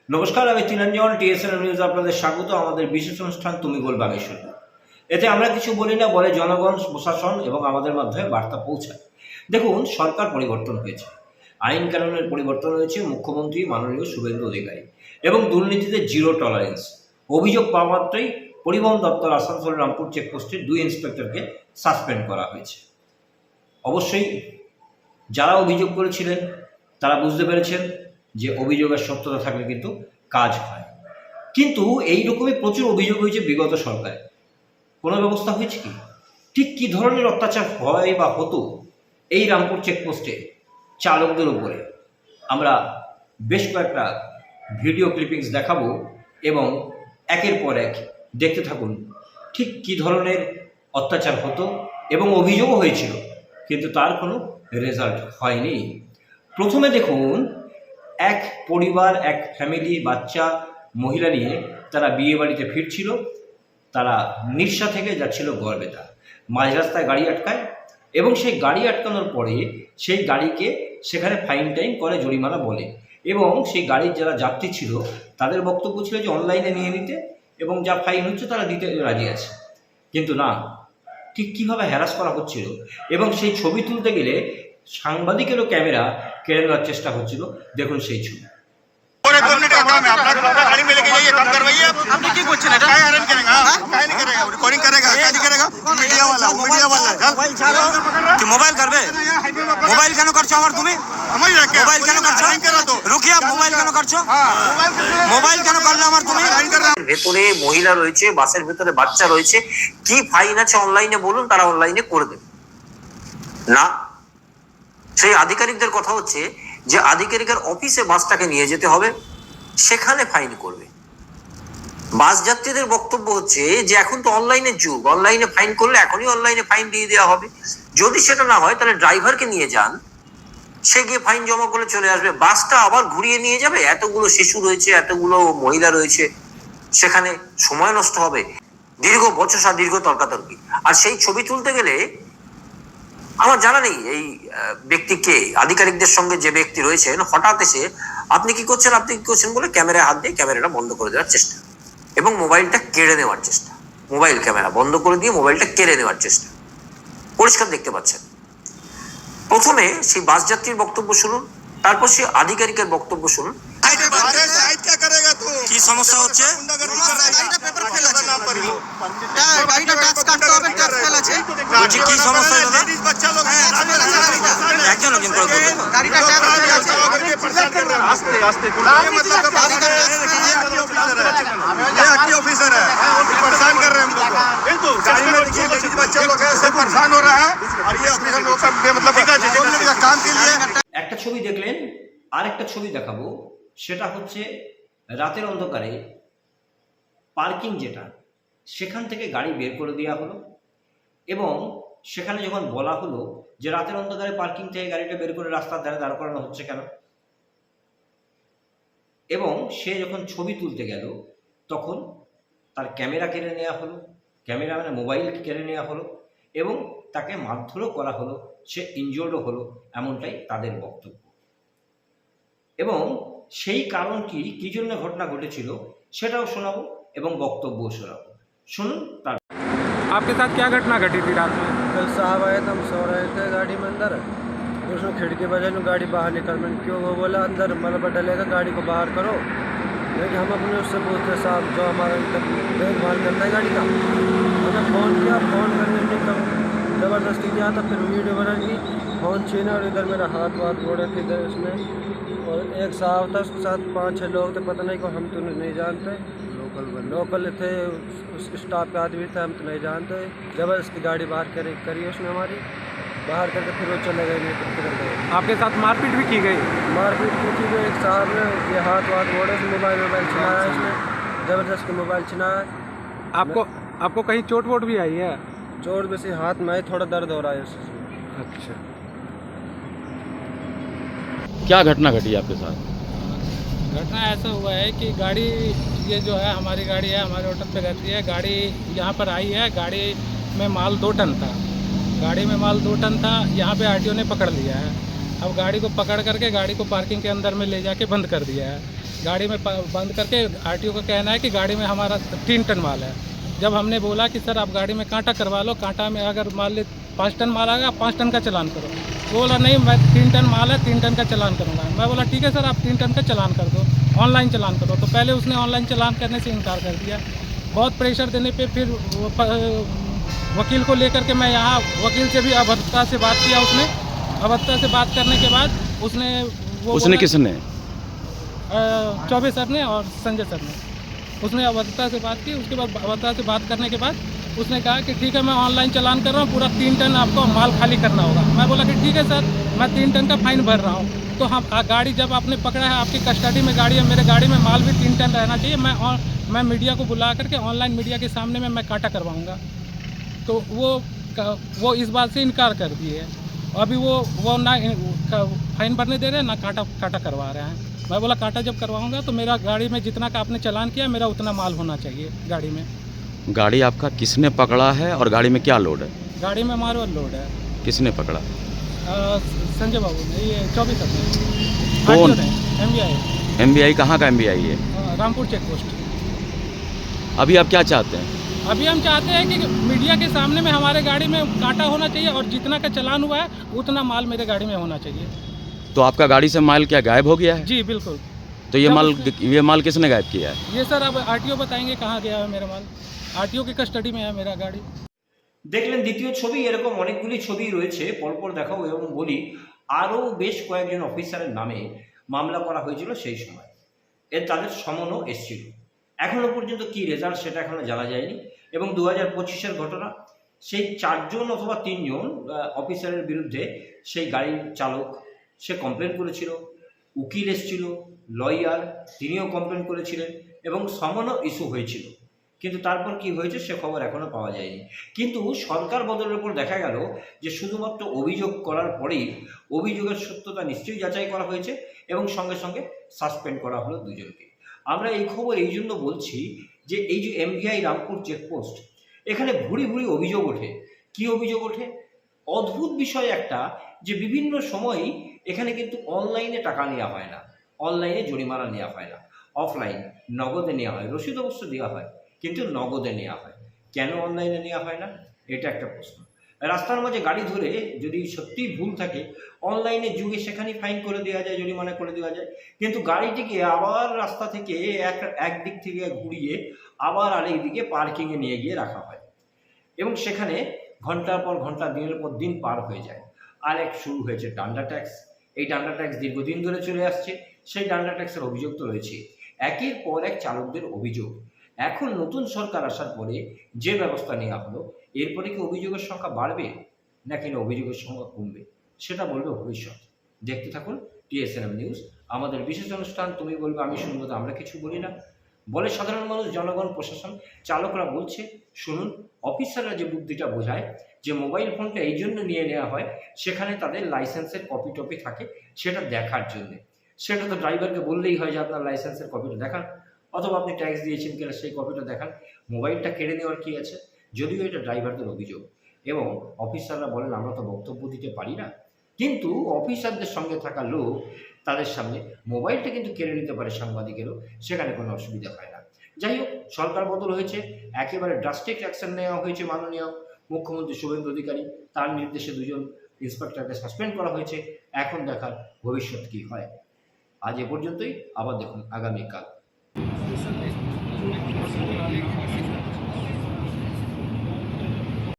নমস্কার, আমি তিনঞ্জন টিএসএন নিউজ আপনাদের স্বাগত। আমাদের বিশেষ অনুষ্ঠান তুমি বল বাগেশ্বর। এতে আমরা কিছু বলি না, বলে জনগণ, প্রশাসন এবং আমাদের মাধ্যমে বার্তা পৌঁছায়। দেখুন, সরকার পরিবর্তন হয়েছে, আইন কানুনের পরিবর্তন হয়েছে, মুখ্যমন্ত্রী মাননীয় শুভেন্দু অধিকারী এবং দুর্নীতিতে জিরো টলারেন্স। অভিযোগ পাওয়া মাত্রই পরিবহন দপ্তর আসানসোল রামপুর চেকপোস্টের 2 ইন্সপেক্টরকে সাসপেন্ড করা হয়েছে। অবশ্যই যারা অভিযোগ করেছিলেন তারা বুঝতে পেরেছেন যে অভিযোগের সত্যতা থাকলে কিন্তু কাজ হয়। কিন্তু এইরকমই প্রচুর অভিযোগ হয়েছে বিগত সরকারে। কোনো ব্যবস্থা হয়েছে কি? ঠিক কী ধরনের অত্যাচার হয় বা হতো এই রামপুর চেকপোস্টে চালকদের উপরে, আমরা বেশ কয়েকটা ভিডিও ক্লিপিংস দেখাবো এবং একের পর এক দেখতে থাকুন ঠিক কী ধরনের অত্যাচার হতো এবং অভিযোগও হয়েছিল, কিন্তু তার কোনো রেজাল্ট হয়নি। প্রথমে দেখুন, এক পরিবার, এক ফ্যামিলি, বাচ্চা, মহিলা নিয়ে তারা বিয়ে বাড়িতে ফিরছিল। তারা নিরসা থেকে যাচ্ছিল গড়বেতা। মাঝ রাস্তায় গাড়ি আটকায় এবং সেই গাড়ি আটকানোর পরে সেই গাড়িকে সেখানে ফাইন টাইম করে, জরিমানা বলে, এবং সেই গাড়ির যারা যাত্রী ছিল তাদের বক্তব্য ছিল যে অনলাইনে নিয়ে নিতে এবং যা ফাইন হচ্ছে তারা দিতে রাজি আছে। কিন্তু না, ঠিক কীভাবে হ্যারাস করা হচ্ছিল এবং সেই ছবি তুলতে গেলে সাংবাদিকেরও ক্যামেরা কেড়ে নেওয়ার চেষ্টা হচ্ছিল। দেখুন সেই ছবি। মোবাইল করবে, মোবাইল কেন করছো আমার? তুমি মোবাইল কেন করছো? রুকিয়া, মোবাইল কেন করছো? মোবাইল কেন করলে আমার? তুমি ভেতরে মহিলা রয়েছে, বাসের ভেতরে বাচ্চা রয়েছে, কি ফাইন আছে অনলাইনে বলুন, তারা অনলাইনে করে দেবে না। সেই আধিকারিকদের কথা হচ্ছে যে আধিকারিকের অফিসে বাসটাকে নিয়ে যেতে হবে, সেখানে ফাইন করবে। বাস যাত্রীদের বক্তব্য হচ্ছে যে এখন তো অনলাইনের যুগ, অনলাইনে ফাইন করলে এখনই অনলাইনে ফাইন দিয়ে দেওয়া হবে। যদি সেটা না হয় তাহলে ড্রাইভারকে নিয়ে যান, সে গিয়ে ফাইন জমা করে চলে আসবে, বাসটা আবার ঘুরিয়ে নিয়ে যাবে। এতগুলো শিশু রয়েছে, এতগুলো মহিলা রয়েছে, সেখানে সময় নষ্ট হবে, দীর্ঘ বচসা, দীর্ঘ তর্কাতর্কি। আর সেই ছবি তুলতে গেলে আমার জানা নেই এই ব্যক্তিকে, আধিকারিকদের সঙ্গে যে ব্যক্তি রয়েছেন, হঠাৎ এসে আপনি কি করছেন বলে ক্যামেরায় হাত দিয়ে ক্যামেরাটা বন্ধ করে দেওয়ার চেষ্টা এবং মোবাইলটা কেড়ে নেওয়ার চেষ্টা। মোবাইল ক্যামেরা বন্ধ করে দিয়ে মোবাইলটা কেড়ে নেওয়ার চেষ্টা পরিষ্কার দেখতে পাচ্ছেন। প্রথমে সেই বাস যাত্রীর বক্তব্য শুনুন, তারপর সেই আধিকারিকের বক্তব্য শুনুন। কি সমস্যা হচ্ছে? বলছি কি সমস্যা? একজন একজন করে বলবেন। ऑफिसर है, परेशान कर रहे हैं हम लोग को। गाड़ी में देखिए बच्चे लोग ऐसे परेशान हो रहा है और ये ऑफिसर लोग का मतलब काम के लिए। একটা ছবি দেখলেন, আর একটা ছবি দেখাবো। সেটা হচ্ছে রাতের অন্ধকারে পার্কিং, যেটা সেখান থেকে গাড়ি বের করে দেওয়া হলো এবং সেখানে যখন বলা হলো যে রাতের অন্ধকারে পার্কিং থেকে গাড়িটা বের করে রাস্তার ধারে দাঁড় করানো হচ্ছে কেন, এবং সে যখন ছবি তুলতে গেল তখন তার ক্যামেরা কেড়ে নেওয়া হলো, ক্যামেরা মানে মোবাইল কেড়ে নেওয়া হলো এবং তাকে মারধরও করা হলো, সে ইনজোর্ডও হলো, এমনটাই তাদের বক্তব্য। এবং সেই কারণ কী জন্য ঘটনা ঘটেছিল সেটাও শোনাবো এবং বক্তব্যও শোনাবো। শুনুন। তার आपके साथ क्या घटना घटी थी रात में? कल साहब आए थे, हम सो रहे थे गाड़ी में अंदर, उसने खिड़की बजा लो, गाड़ी बाहर निकल। मैंने क्यों? वो बोला अंदर मलबा डलेगा, गाड़ी को बाहर करो। लेकिन हम अपने उससे पूछते साहब जो हमारा देखभाल करता है गाड़ी का, मैंने फ़ोन किया, फ़ोन करने में तब ज़बरदस्ती किया था, फिर वीडियो बना ली, फ़ोन छीना और इधर मेरा हाथ जोड़े थे इधर उसने। और एक साहब था, उसके साथ 5-6 लोग थे, पता नहीं को, हम तो नहीं जानते, लोकल थे, उस स्टाफ के आदमी थे, हम तो नहीं जानते। ज़बरदस्ती गाड़ी बाहर करी उसने हमारी, बाहर करके फिर वो चले गए, नहीं तो किधर गए। आपके साथ मारपीट भी की गई? मारपीट की थी, एक साहब ने ये हाथ जोड़े, मोबाइल छिनाया इसने, ज़बरदस्ती मोबाइल छिनाया। आपको कहीं चोट वोट भी आई है? चोट वैसे हाथ में आई, थोड़ा दर्द हो रहा है इससे। अच्छा, क्या घटना घटी आपके साथ? घटना ऐसा हुआ है कि गाड़ी, ये जो है हमारी गाड़ी है, हमारे होटल पे रहती है गाड़ी, यहाँ पर आई है, गाड़ी में माल 2 टन था, गाड़ी में माल 2 टन था, यहाँ पे आरटीओ ने पकड़ लिया है। अब गाड़ी को पकड़ करके गाड़ी को पार्किंग के अंदर में ले जाके बंद कर दिया है। गाड़ी में बंद करके आरटीओ का कहना है कि गाड़ी में हमारा 3 टन माल है। जब हमने बोला कि सर आप गाड़ी में कांटा करवा लो, कांटा में अगर मान ले 5 टन माल आएगा, 5 टन का चालान करो। वो बोला नहीं, मैं 3 टन माल है, 3 टन का चालान करूँगा। मैं बोला ठीक है सर, आप 3 टन का चालान कर दो, ऑनलाइन चालान करो। तो पहले उसने ऑनलाइन चालान करने से इनकार कर दिया। बहुत प्रेशर देने पे फिर वकील को लेकर के मैं यहाँ वकील से भी अभद्रता से बात किया। उसने अभद्रता से बात करने के बाद उसने किसने? चौबे सर ने और संजय सर ने, उसने अभद्रता से बात की। उसके बाद अभद्रता से बात करने के बाद उसने कहा कि ठीक है मैं ऑनलाइन चालान कर रहा हूँ, पूरा 3 टन आपको माल खाली करना होगा। मैं बोला कि ठीक है सर, मैं 3 टन का फाइन भर रहा हूँ। तो हम गाड़ी जब आपने पकड़ा है, आपकी कस्टडी में गाड़ी है, मेरे गाड़ी में माल भी 3 टन रहना चाहिए। मैं मीडिया को बुला करके ऑनलाइन मीडिया के सामने में मैं कांटा करवाऊँगा। तो वो इस बात से इनकार कर दिए। अभी वो ना फाइन भरने दे रहे हैं, ना कांटा करवा रहे हैं। मैं बोला कांटा जब करवाऊंगा तो मेरा गाड़ी में जितना का आपने चालान किया, मेरा उतना माल होना चाहिए गाड़ी में। गाड़ी आपका किसने पकड़ा है और गाड़ी में क्या लोड है? गाड़ी में मार्बल लोड है। किसने पकड़ा? संजय बाबू ने, ये 24 ने। कौन? MBI। MBI कहाँ का MBI है? Rampur check post. अभी आप क्या चाहते हैं? अभी हम चाहते हैं कि मीडिया के सामने में हमारे गाड़ी में कांटा होना चाहिए और जितना का चालान हुआ है उतना माल मेरे गाड़ी में होना चाहिए। तो आपका गाड़ी से माल क्या गायब हो गया है? जी बिल्कुल। तो ये माल किसने गायब किया है? ये सर अब आरटीओ बताएंगे कहाँ गया है मेरा माल। आरटीओ की कस्टडी में है मेरा गाड़ी। দেখলেন দ্বিতীয় ছবি। এরকম অনেকগুলি ছবি রয়েছে, পরপর দেখাবো এবং বলি আরও বেশ কয়েকজন অফিসারের নামে মামলা করা হয়েছিল সেই সময়। তাদের সমনও এসেছিল। এখনও পর্যন্ত কি রেজাল্ট সেটা এখনও জানা যায়নি। এবং 2025-এর ঘটনা, সেই 4 জন অথবা 3 জন অফিসারের বিরুদ্ধে সেই গাড়ির চালক সে কমপ্লেন করেছিল, উকিল এসেছিল, লয়ার তিনিও কমপ্লেন করেছিলেন এবং সমনও ইস্যু হয়েছিল। কিন্তু তারপর কি হয়েছে সে খবর এখনও পাওয়া যায়নি। কিন্তু সরকার বদলের পর দেখা গেল যে শুধুমাত্র অভিযোগ করার পরেই অভিযোগের সত্যতা নিশ্চয়ই যাচাই করা হয়েছে এবং সঙ্গে সঙ্গে সাসপেন্ড করা হলো 2 জনকে। আমরা এই খবর এই জন্য বলছি যে এই যে MBI রামপুর চেকপোস্ট, এখানে ভুরি ভুরি অভিযোগ ওঠে। কি অভিযোগ ওঠে? অদ্ভুত বিষয় একটা, যে বিভিন্ন সময়ই এখানে কিন্তু অনলাইনে টাকা নেওয়া হয় না, অনলাইনে জরিমানা নেওয়া হয় না, অফলাইন নগদে নেওয়া হয়। রসিদ অবশ্য দেওয়া হয় কিন্তু নগদে নেওয়া হয়। কেন অনলাইনে নেওয়া হয় না, এটা একটা প্রশ্ন। রাস্তার মাঝে গাড়ি ধরে যদি সত্যিই ভুল থাকে, অনলাইনে যুগে সেখানেই ফাইন করে দেওয়া যায়, জরিমানা করে দেওয়া যায়। কিন্তু গাড়িটিকে আবার রাস্তা থেকে এক দিক থেকে ঘুরিয়ে আবার আরেক দিকে পার্কিংয়ে নিয়ে গিয়ে রাখা হয় এবং সেখানে ঘন্টার পর ঘন্টা, দিনের পর দিন পার হয়ে যায়। আর এক শুরু হয়েছে ডান্ডা ট্যাক্স। এই ডান্ডা ট্যাক্স দীর্ঘদিন ধরে চলে আসছে। সেই ডান্ডা ট্যাক্সের অভিযোগ তো রয়েছে, একের পর এক চালকদের অভিযোগ। এখন নতুন সরকার আসার পরে যে ব্যবস্থা নেওয়া হলো, এরপরে কি অভিযোগের সংখ্যা বাড়বে নাকি না অভিযোগের সংখ্যা কমবে, সেটা বলবে ভবিষ্যৎ। দেখতে থাকুন TSNM নিউজ। আমাদের বিশেষ অনুষ্ঠান তুমি বলবে আমি শুনবো, তো আমরা কিছু বলি না বলে সাধারণ মানুষ, জনগণ, প্রশাসন, চালকরা বলছে। শুনুন, অফিসাররা যে বুদ্ধিটা বোঝায় যে মোবাইল ফোনটা এই জন্য নিয়ে নেওয়া হয়, সেখানে তাদের লাইসেন্সের কপি টপি থাকে সেটা দেখার জন্যে। সেটা তো ড্রাইভারকে বললেই হয় যে আপনার লাইসেন্সের কপিটা দেখান, অথবা আপনি ট্যাক্স দিয়েছেন কিনা সেই কপিটা দেখান। মোবাইলটা কেড়ে নেওয়ার কী আছে? যদিও এটা ড্রাইভারদের অভিযোগ এবং অফিসাররা বলেন আমরা তো বক্তব্য দিতে পারি না, কিন্তু অফিসারদের সঙ্গে থাকা লোক তাদের সামনে মোবাইলটা কিন্তু কেড়ে নিতে পারে সাংবাদিকেরও, সেখানে কোনো অসুবিধা হয় না। যাই হোক, সরকার বদল হয়েছে, একেবারে ড্রাস্টিক অ্যাকশন নেওয়া হয়েছে। মাননীয় মুখ্যমন্ত্রী শুভেন্দু অধিকারী, তার নির্দেশে 2 জন ইন্সপেক্টরকে সাসপেন্ড করা হয়েছে। এখন দেখার ভবিষ্যৎ কী হয়। আজ এ পর্যন্তই, আবার দেখুন আগামীকাল।